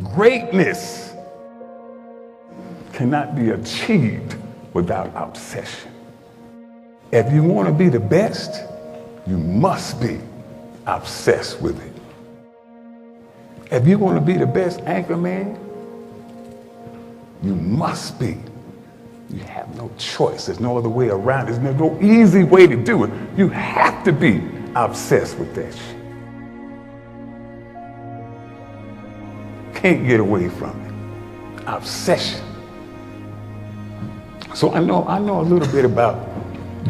Greatness cannot be achieved without obsession. If you want to be the best, you must be obsessed with it. If you want to be the best anchor man, you must be. You have no choice. There's no other way around it. There's no easy way to do it. You have to be obsessed with that shit. Can't get away from it. Obsession. So I know a little bit about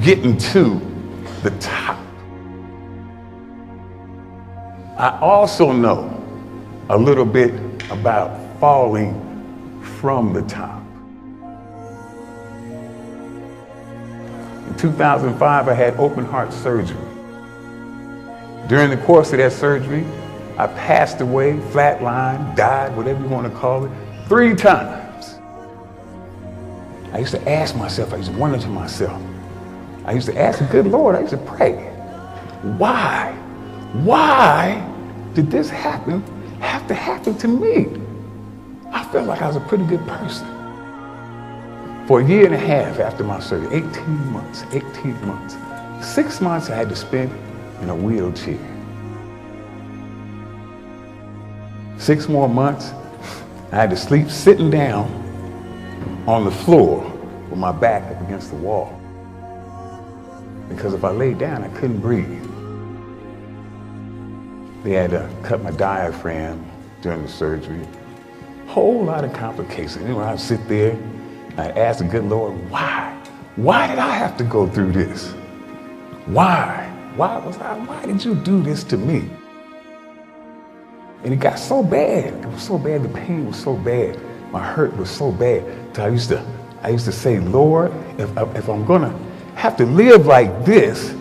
getting to the top. I also know a little bit about falling from the top. In 2005, I had open heart surgery. During the course of that surgery, I passed away, flatlined, died, whatever you want to call it, 3 times. I used to ask myself, I used to wonder to myself, I used to ask the good Lord, I used to pray, why did this have to happen to me? I felt like I was a pretty good person. For a year and a half after my surgery, 18 months, 6 months I had to spend in a wheelchair. 6 more months, I had to sleep sitting down on the floor with my back up against the wall. Because if I laid down, I couldn't breathe. They had to cut my diaphragm during the surgery. Whole lot of complications. You know, I'd sit there, I'd ask the good Lord, why? Why did I have to go through this? Why? Why did you do this to me? And it got so bad. It was so bad. The pain was so bad. My hurt was so bad. So I used to say, Lord, if I'm gonna have to live like this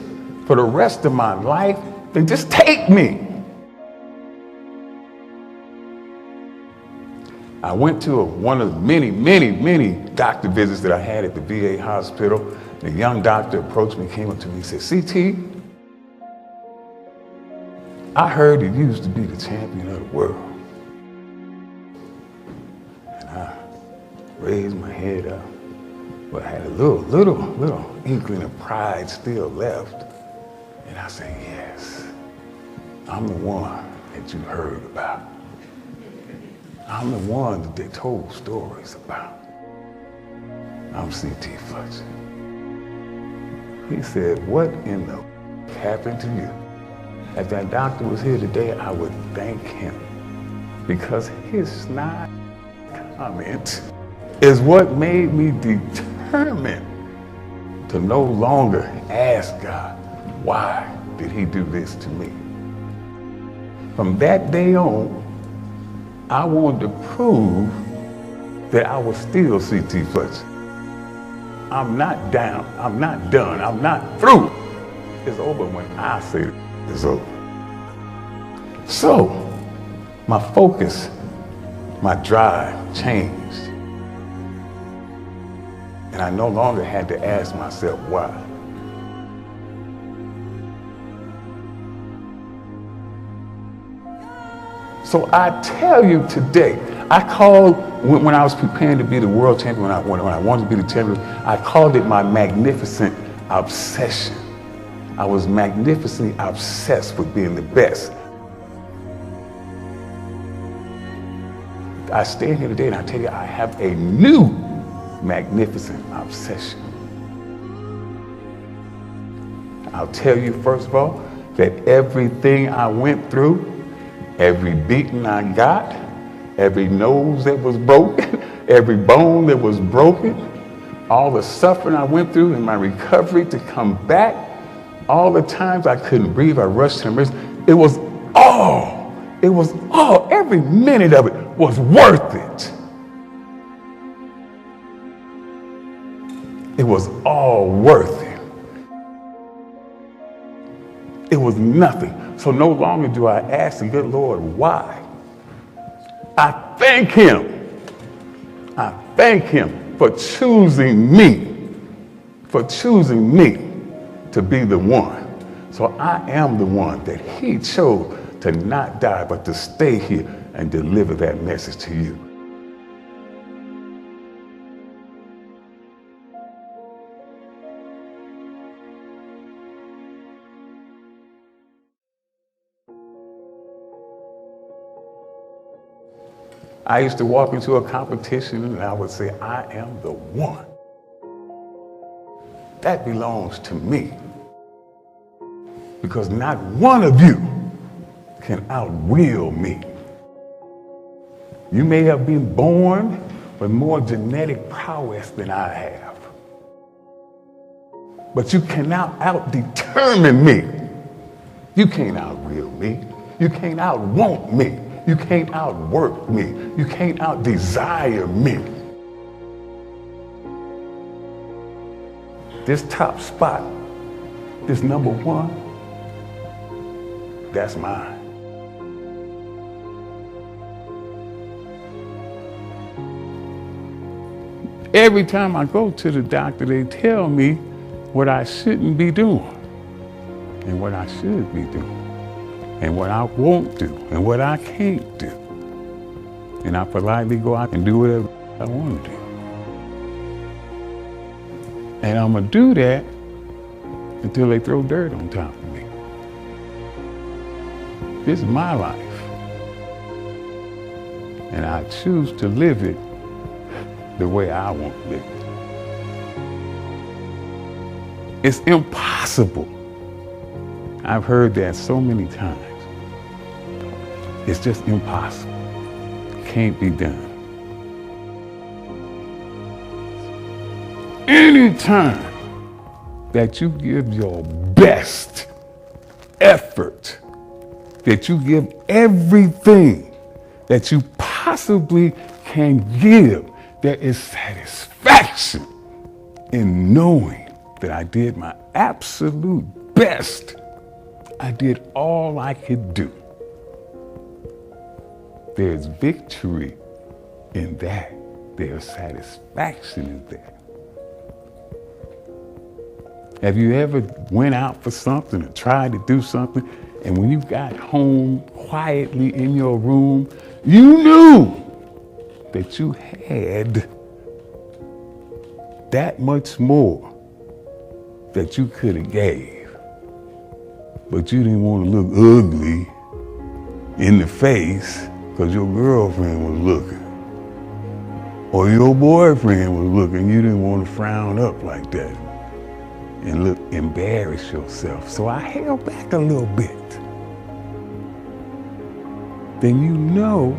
for the rest of my life, then just take me. I went to one of the many doctor visits that I had at the VA hospital. The young doctor approached me, came up to me and said, CT, I heard that you used to be the champion of the world. And I raised my head up, but I had a little inkling of pride still left. And I said, yes, I'm the one that you heard about. I'm the one that they told stories about. I'm CT Fletcher. He said, what in the happened to you? If that doctor was here today, I would thank him, because his snide comment is what made me determined to no longer ask God, why did he do this to me? From that day on, I wanted to prove that I was still CT Fletcher. I'm not down, I'm not done, I'm not through. It's over when I say it's over. So, my focus, my drive changed. And I no longer had to ask myself why. So I tell you today, I called, when I was preparing to be the world champion, when I wanted to be the champion, I called it my magnificent obsession. I was magnificently obsessed with being the best. I stand here today and I tell you, I have a new magnificent obsession. I'll tell you, first of all, that everything I went through, every beating I got, every nose that was broken, every bone that was broken, all the suffering I went through in my recovery to come back, all the times I couldn't breathe, I rushed to the emergency. It was all, every minute of it was worth it. It was all worth it. It was nothing. So no longer do I ask the good Lord why. I thank him. I thank him for choosing me, to be the one. So I am the one that he chose to not die, but to stay here and deliver that message to you. I used to walk into a competition and I would say, I am the one. That belongs to me. Because not one of you can outwill me. You may have been born with more genetic prowess than I have. But you cannot out-determine me. You can't outwill me. You can't out-want me. You can't outwork me. You can't out-desire me. This top spot, this number one, that's mine. Every time I go to the doctor, they tell me what I shouldn't be doing and what I should be doing and what I won't do and what I can't do. And I politely go out and do whatever I want to do. And I'm gonna do that until they throw dirt on top of me. This is my life. And I choose to live it the way I want to live it. It's impossible. I've heard that so many times. It's just impossible. Can't be done. Anytime that you give your best effort, that you give everything that you possibly can give, there is satisfaction in knowing that I did my absolute best. I did all I could do. There's victory in that. There's satisfaction in that. Have you ever went out for something or tried to do something, and when you got home quietly in your room, you knew that you had that much more that you could have gave, but you didn't want to look ugly in the face because your girlfriend was looking, or your boyfriend was looking. You didn't want to frown up like that and look, embarrass yourself. So I held back a little bit. Then you know,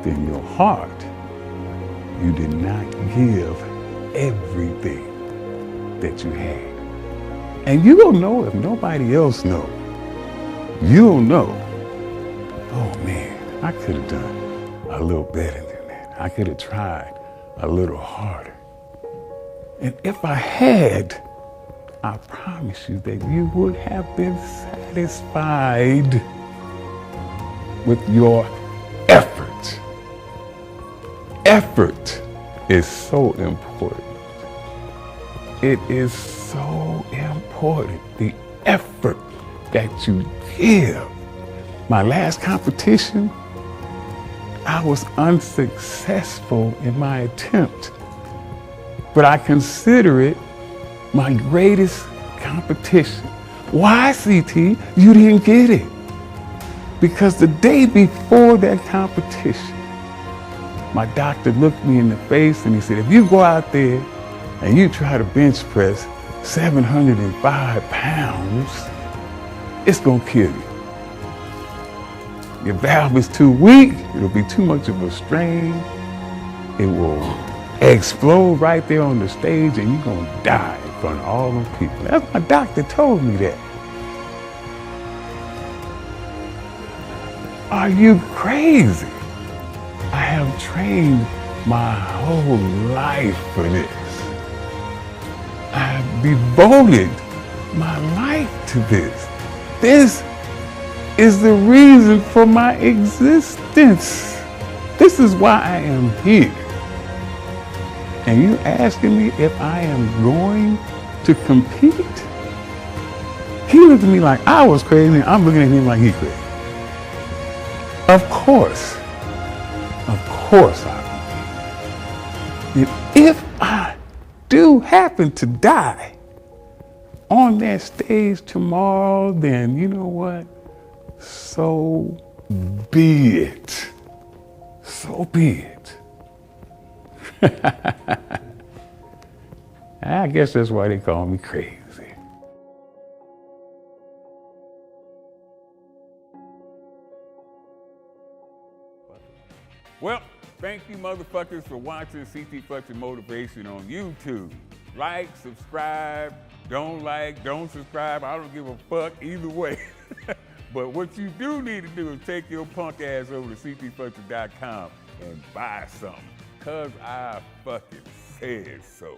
in your heart, you did not give everything that you had. And you don't know if nobody else knows. You'll know, oh man, I could have done a little better than that. I could have tried a little harder. And if I had, I promise you that you would have been satisfied with your effort. Effort is so important. It is so important, the effort that you give. My last competition, I was unsuccessful in my attempt, but I consider it my greatest competition. Why, CT? You didn't get it. Because the day before that competition, my doctor looked me in the face and he said, if you go out there and you try to bench press 705 pounds, it's gonna kill you. Your valve is too weak, it'll be too much of a strain, it will explode right there on the stage and you're gonna die in front of all them people. That's my doctor told me that. Are you crazy? I have trained my whole life for this. I have devoted my life to this. This is the reason for my existence. This is why I am here. And you asking me if I am going to compete? He looked at me like I was crazy, and I'm looking at him like he's crazy. Of course I will be. And if I do happen to die on that stage tomorrow, then you know what? So be it. So be it. I guess that's why they call me crazy. Well, thank you motherfuckers for watching CT Fucking Motivation on YouTube. Like, subscribe, don't subscribe. I don't give a fuck either way. But what you do need to do is take your punk ass over to ctfucking.com and buy something. Cause I fucking said so.